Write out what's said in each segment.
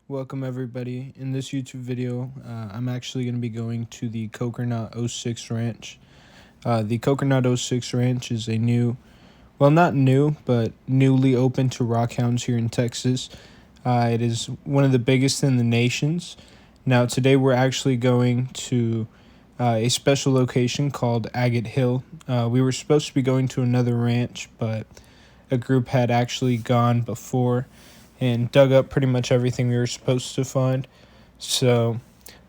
Welcome everybody. In this YouTube video, I'm actually going to be going to the KOKERNOT 06 Ranch. The KOKERNOT 06 Ranch is a not new, but newly open to rockhounds here in Texas. It is one of the biggest in the nations. Now today we're actually going to a special location called Agate Hill. We were supposed to be going to another ranch, but a group had actually gone before and dug up pretty much everything we were supposed to find. So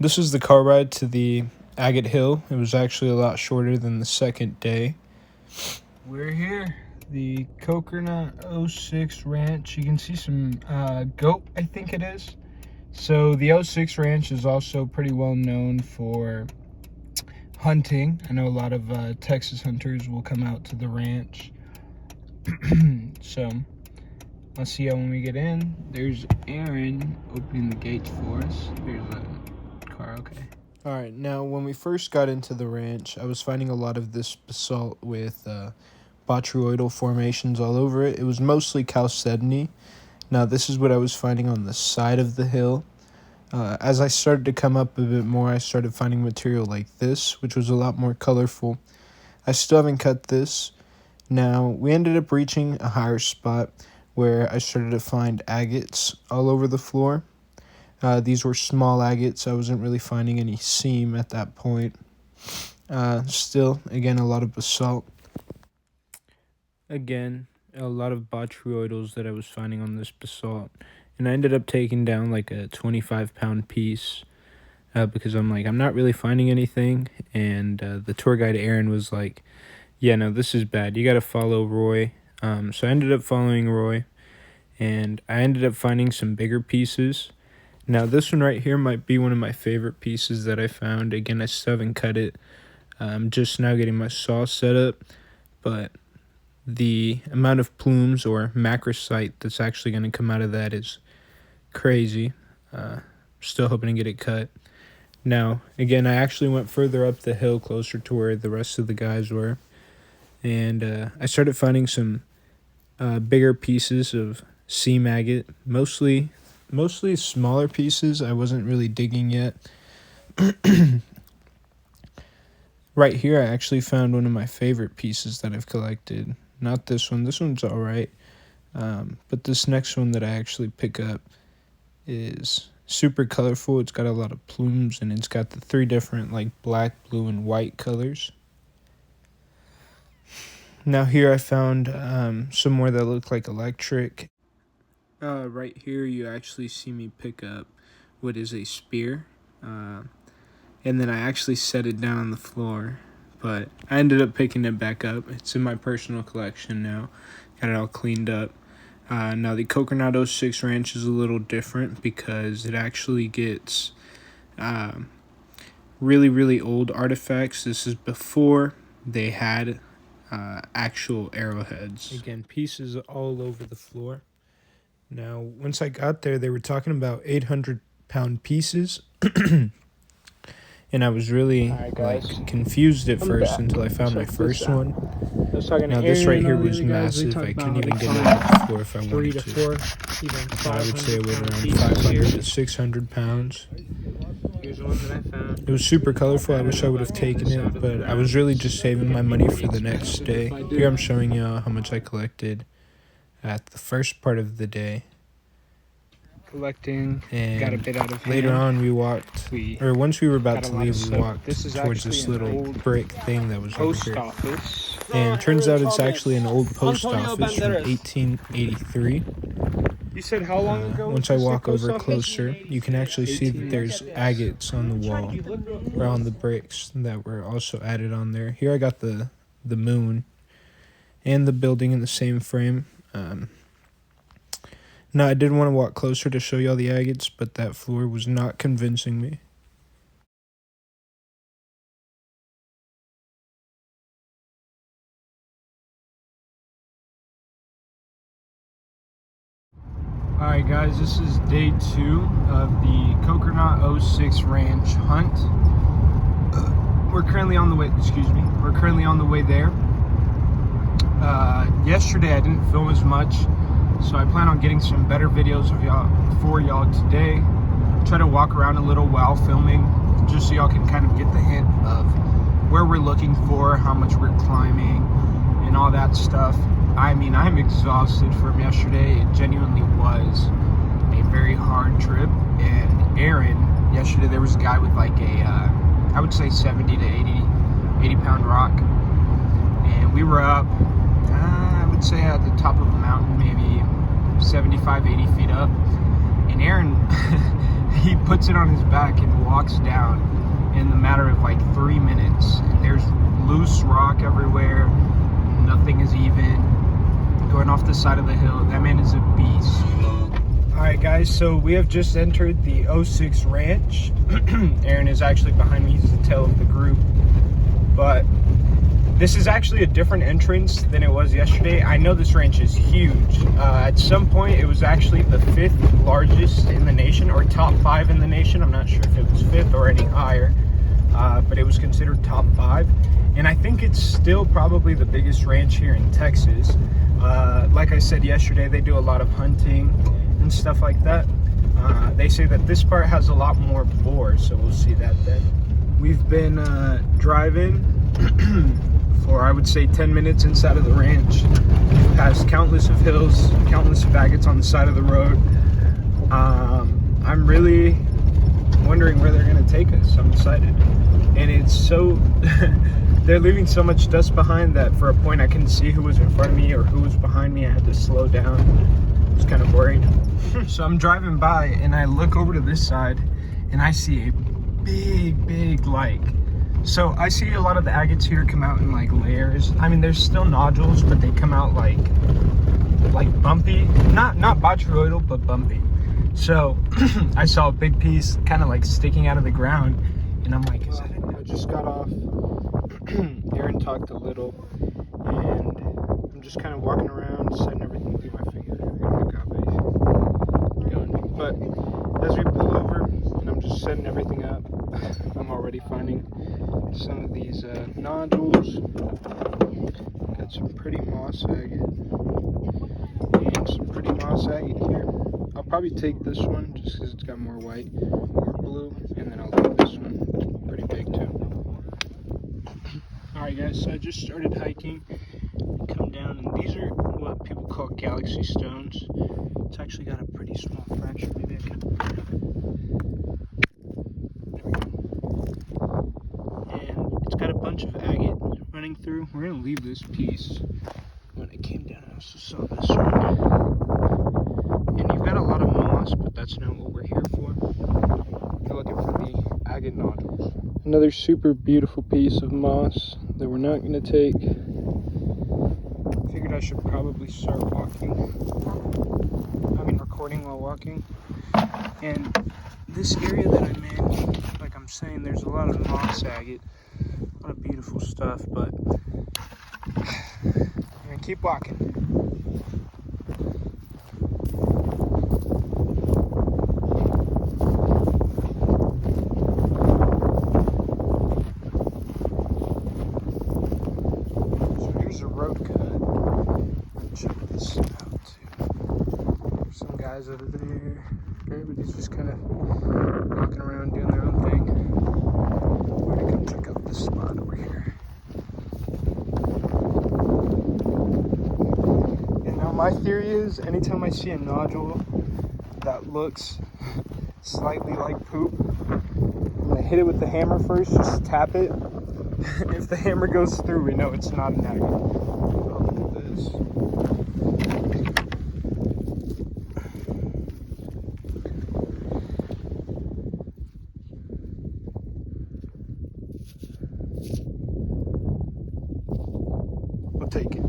this was the car ride to the Agate Hill. It was actually a lot shorter than the second day. We're here, the KOKERNOT 06 Ranch. You can see some goat, I think it is. So the 06 Ranch is also pretty well known for hunting. I know a lot of Texas hunters will come out to the ranch. So let's see how when we get in. There's Aaron opening the gates for us. Here's a car, okay. Alright, now when we first got into the ranch, I was finding a lot of this basalt with botryoidal formations all over it. It was mostly chalcedony. Now this is what I was finding on the side of the hill. As I started to come up a bit more, I started finding material like this, which was a lot more colorful. I still haven't cut this. Now, we ended up reaching a higher spot where I started to find agates all over the floor. These were small agates. I wasn't really finding any seam at that point. Still, again, a lot of basalt. Again, a lot of botryoidals that I was finding on this basalt. And I ended up taking down like a 25-pound piece because I'm not really finding anything. And the tour guide, Aaron, was like, yeah, no, this is bad. You got to follow Roy. So I ended up following Roy, and I ended up finding some bigger pieces. Now, this one right here might be one of my favorite pieces that I found. Again, I still haven't cut it. I'm just now getting my saw set up, but the amount of plumes or macrosite that's actually going to come out of that is crazy. Still hoping to get it cut. Now, again, I actually went further up the hill, closer to where the rest of the guys were, and I started finding some bigger pieces of seam agate, mostly smaller pieces. I wasn't really digging yet. Right here, I actually found one of my favorite pieces that I've collected. Not this one. This one's all right. But this next one that I actually pick up is super colorful. It's got a lot of plumes, and it's got the 3 different black, blue, and white colors. Now here I found some more that look like electric. Right here you actually see me pick up what is a spear. And then I actually set it down on the floor. But I ended up picking it back up. It's in my personal collection now. Got it all cleaned up. Now the KOKERNOT 06 Ranch is a little different because it actually gets really, really old artifacts. This is before they had actual arrowheads. Again, pieces all over the floor. Now, once I got there, they were talking about 800-pound pieces. And I was really confused at first until I found my first one. Now this right here was massive. I couldn't even get it off the floor if I wanted to. I would say it weighed around 500 to 600 pounds. Here's one that I found. It was super colorful. I wish I would have taken it, but I was really just saving my money for the next day. Here I'm showing you how much I collected at the first part of the day. Collecting, and got a bit out of hand. Later on we walked, or once we were about to leave, we walked towards this little brick thing that was over here. And turns out it's actually an old post office from 1883. You said how long ago? Once I walk over closer, you can actually see that there's agates on the wall, or on the bricks that were also added on there. Here I got the moon and the building in the same frame. Now, I did want to walk closer to show you all the agates, but that floor was not convincing me. Alright guys, this is day 2 of the KOKERNOT 06 Ranch hunt. We're currently on the way there. Yesterday I didn't film as much. So I plan on getting some better videos of y'all for y'all today. Try to walk around a little while filming, just so y'all can kind of get the hint of where we're looking for, how much we're climbing, and all that stuff. I mean, I'm exhausted from yesterday. It genuinely was a very hard trip. And Aaron, yesterday there was a guy with like a, I would say 70 to 80 pound rock. And we were up, I would say at the top of a mountain, maybe 75, 80 feet up. And Aaron, he puts it on his back and walks down in the matter of like 3 minutes. And there's loose rock everywhere. Nothing is even. Going off the side of the hill. That man is a beast. Alright guys, so we have just entered the 06 Ranch. Aaron is actually behind me. He's the tail of the group. But this is actually a different entrance than it was yesterday. I know this ranch is huge. At some point, it was actually the 5th largest in the nation, or top 5 in the nation. I'm not sure if it was 5th or any higher, but it was considered top 5. And I think it's still probably the biggest ranch here in Texas. Like I said yesterday, they do a lot of hunting and stuff like that. They say that this part has a lot more boar, so we'll see that then. We've been driving for, I would say, 10 minutes inside of the ranch. Past countless of hills, countless of agates on the side of the road. I'm really wondering where they're going to take us. I'm excited. And it's so... they're leaving so much dust behind that for a point I couldn't see who was in front of me or who was behind me. I had to slow down. I was kind of worried. So I'm driving by and I look over to this side and I see a big like, so I see a lot of the agates here come out in like layers. I mean, there's still nodules, but they come out like bumpy, not botryoidal, but bumpy. So I saw a big piece kind of like sticking out of the ground, and I'm like, is that it? I just got off. Aaron talked a little, and I'm just kind of walking around, setting everything through my finger. But as we pull over, and I'm just setting everything up, I'm already finding some of these nodules. Got some pretty moss agate, and some pretty moss agate here. I'll probably take this one just because it's got more white or blue, and then I'll leave this one. It's pretty big too. Alright guys, so I just started hiking. Come down, and these are what people call galaxy stones. It's actually got a pretty small fracture. Maybe I can... There we go. And it's got a bunch of agate running through. We're going to leave this piece. When it came down, I also saw this one. And you've got a lot of moss, but that's not what we're here for. We're looking for the agate nodules. Another super beautiful piece of moss that we're not going to take. Figured I should probably start walking. Recording while walking. And this area that I'm in, like I'm saying, there's a lot of moss agate, a lot of beautiful stuff, but I'm gonna keep walking. So here's a road cut. Check this out too. There's some guys over there. Everybody's just kind of walking around doing their own thing. We're gonna come check out this spot over here. And now my theory is, anytime I see a nodule that looks slightly like poop, I'm gonna hit it with the hammer first, just tap it. If the hammer goes through, we know it's not an agate. Oh, look at this. We'll take it.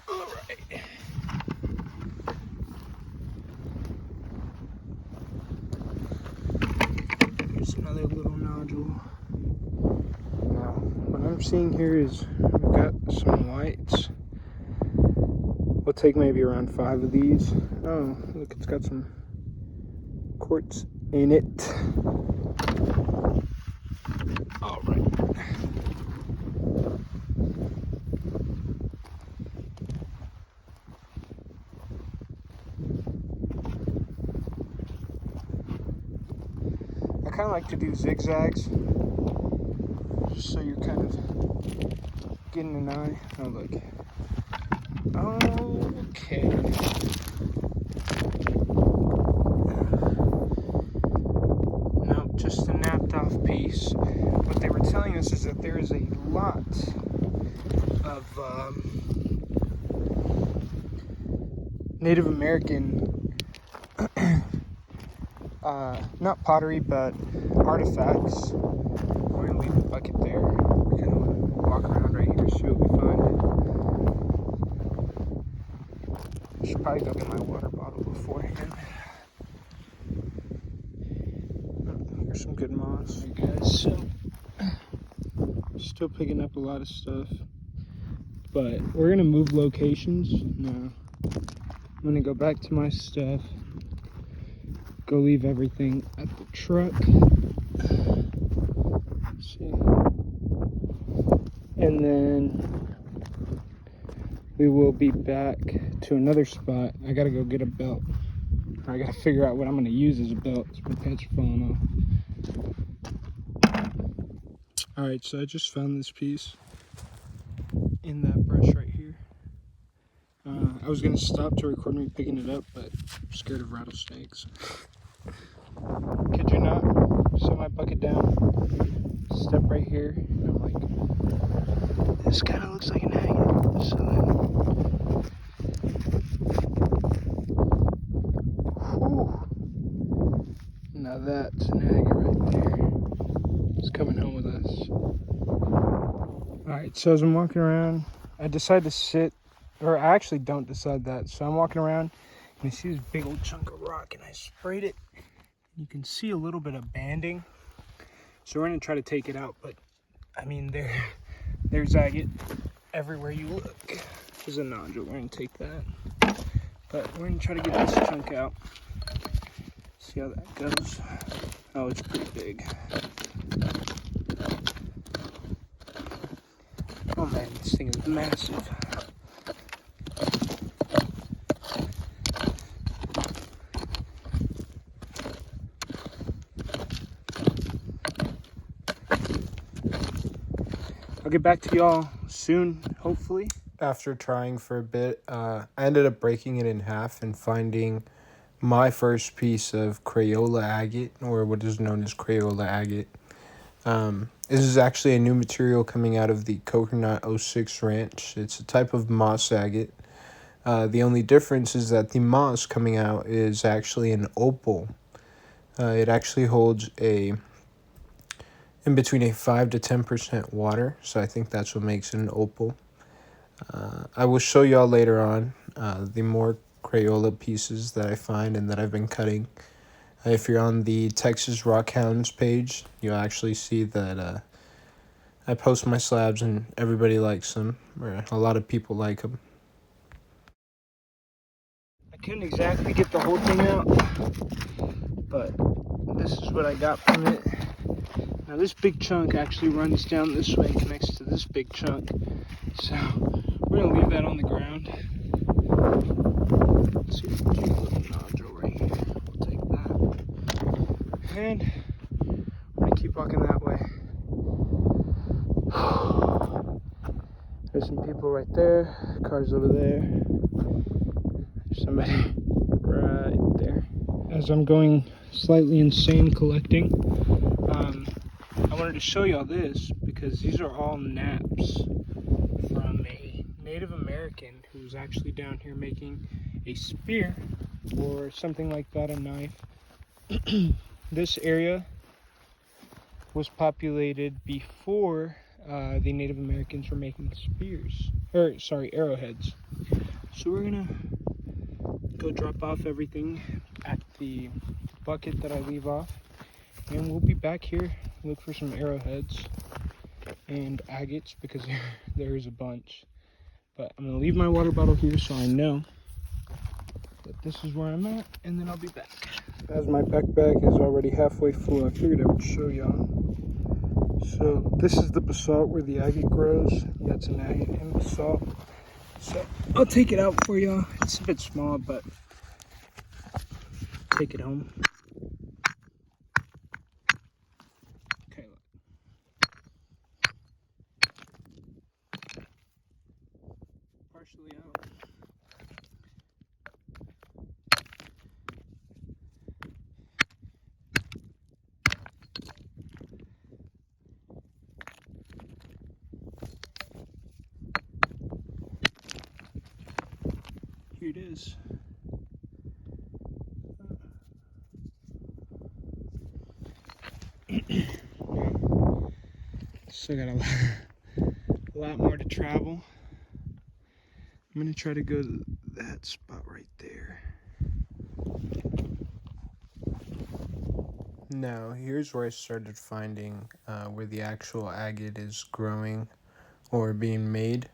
All right. Here's another little nodule. Now, what I'm seeing here is we've got some whites. We'll take maybe around 5 of these. Oh, look, it's got some quartz in it. All right. kind of like to do zigzags, just so you're kind of getting an eye. Oh, look. Okay. Nope, just a napped off piece. What they were telling us is that there is a lot of Native American, not pottery, but artifacts. We're gonna leave the bucket there. We're gonna walk around right here, see what we find. I should probably go get my water bottle beforehand. Here's some good moss. Alright guys, so still picking up a lot of stuff, but we're gonna move locations now. I'm gonna go back to my stuff, go leave everything at the truck. Let's see. And then we will be back to another spot. I gotta go get a belt. I gotta figure out what I'm gonna use as a belt. My pants are falling off. Alright, so I just found this piece in that brush right here. I was gonna stop to record me picking it up, but I'm scared of rattlesnakes. Kid you not, set my bucket down, step right here, and I'm like, this kind of looks like an agate. So whew, now that's an agate right there. It's coming home with us. Alright, so as I'm walking around, I decide to sit, or I actually don't decide that. So I'm walking around and I see this big old chunk of rock and I sprayed it. You can see a little bit of banding. So we're gonna try to take it out, but I mean there's agate everywhere you look. There's a nodule, we're gonna take that. But we're gonna try to get this chunk out. See how that goes. Oh, it's pretty big. Oh man, this thing is massive. I'll get back to y'all soon, hopefully. After trying for a bit, I ended up breaking it in half and finding my first piece of Crayola agate, or what is known as Crayola agate. This is actually a new material coming out of the KOKERNOT 06 ranch. It's a type of moss agate. The only difference is that the moss coming out is actually an opal. It actually holds in between a 5 to 10% water, so I think that's what makes it an opal. I will show y'all later on the more Crayola pieces that I find and that I've been cutting. If you're on the Texas ROCKHOUNDS page, you'll actually see that I post my slabs and everybody likes them, or a lot of people like them. I couldn't exactly get the whole thing out, but this is what I got from it. Now this big chunk actually runs down this way and connects to this big chunk, so we're going to leave that on the ground. Let's see if we can get a little nodule right here. We'll take that. And we're going to keep walking that way. There's some people right there, cars over there. There's somebody right there. As I'm going slightly insane collecting, I wanted to show y'all this because these are all naps from a Native American who's actually down here making a spear or something like that, a knife. This area was populated before the Native Americans were making spears, or sorry, arrowheads. So we're gonna go drop off everything at the bucket that I leave off, and we'll be back here, look for some arrowheads and agates because there is a bunch. But I'm gonna leave my water bottle here so I know that this is where I'm at, and then I'll be back. As my backpack is already halfway full, I figured I would show y'all. So this is the basalt where the agate grows. Yeah, it's an agate and basalt. So I'll take it out for y'all. It's a bit small, but take it home. is. Still got a lot more to travel. I'm gonna try to go to that spot right there. Now, here's where I started finding where the actual agate is growing or being made.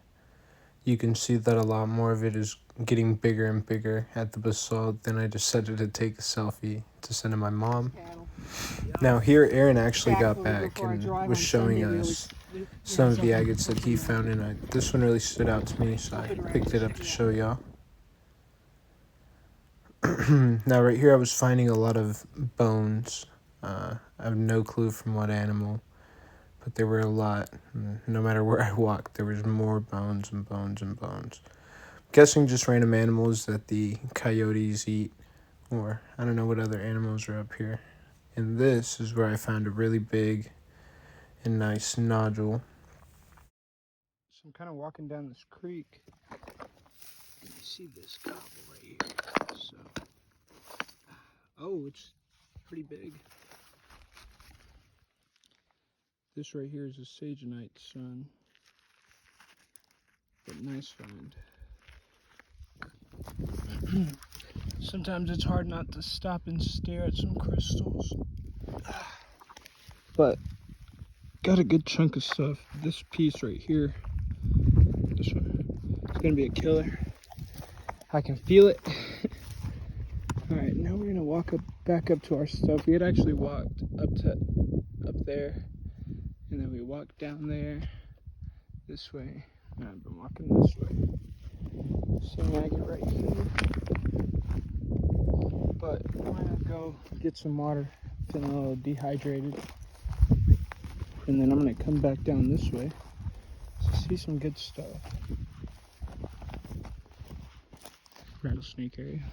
You can see that a lot more of it is getting bigger and bigger at the basalt. Then I decided to take a selfie to send to my mom. Now here Aaron actually got back and was showing us some of the agates that he found, and this one really stood out to me, so I picked it up to show y'all. Now right here I was finding a lot of bones. I have no clue from what animal, but there were a lot. No matter where I walked, there was more bones and bones and bones. I'm guessing just random animals that the coyotes eat, or I don't know what other animals are up here. And this is where I found a really big and nice nodule. So I'm kind of walking down this creek. You see this gobble right here. So, oh, it's pretty big. This right here is a sagenite sun. But nice find. Sometimes it's hard not to stop and stare at some crystals. But got a good chunk of stuff. This piece right here, this one, it's gonna be a killer. I can feel it. All right, now we're gonna back up to our stuff. We had actually walked up there, and then we walked down there this way. And I've been walking this way. Same agate right here. But I'm gonna go get some water, feeling a little dehydrated. And then I'm gonna come back down this way to see some good stuff. Rattlesnake area.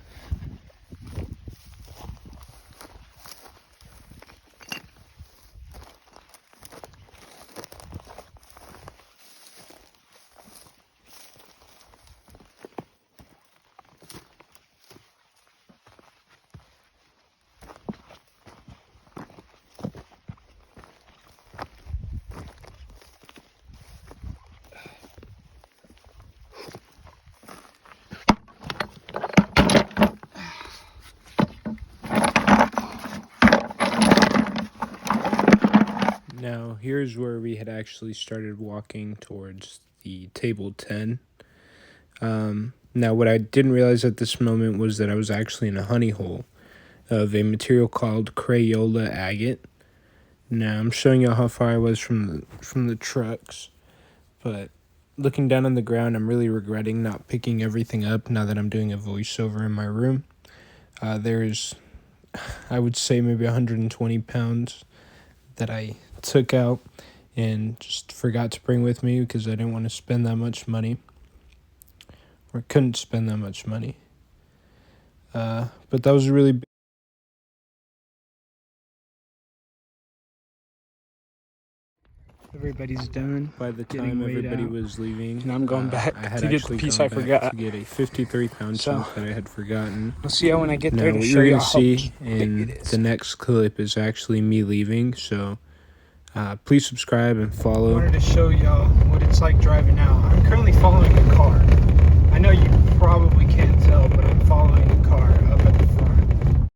Now, here's where we had actually started walking towards the table 10. Now, what I didn't realize at this moment was that I was actually in a honey hole of a material called Crayola agate. Now, I'm showing you how far I was from the trucks, but looking down on the ground, I'm really regretting not picking everything up now that I'm doing a voiceover in my room. There's, I would say, maybe 120 pounds that I took out and just forgot to bring with me because I didn't want to spend that much money, or couldn't spend that much money. But that was really big. Everybody's done. By the time everybody was leaving, and I'm going back to get the piece I forgot. To get a 53-pound chunk that I had forgotten. I'll see you when I get there to show you how big it is. The next clip is actually me leaving, so please subscribe and follow. I wanted to show y'all what it's like driving out. I'm currently following a car. I know you probably can't tell, but I'm following a car up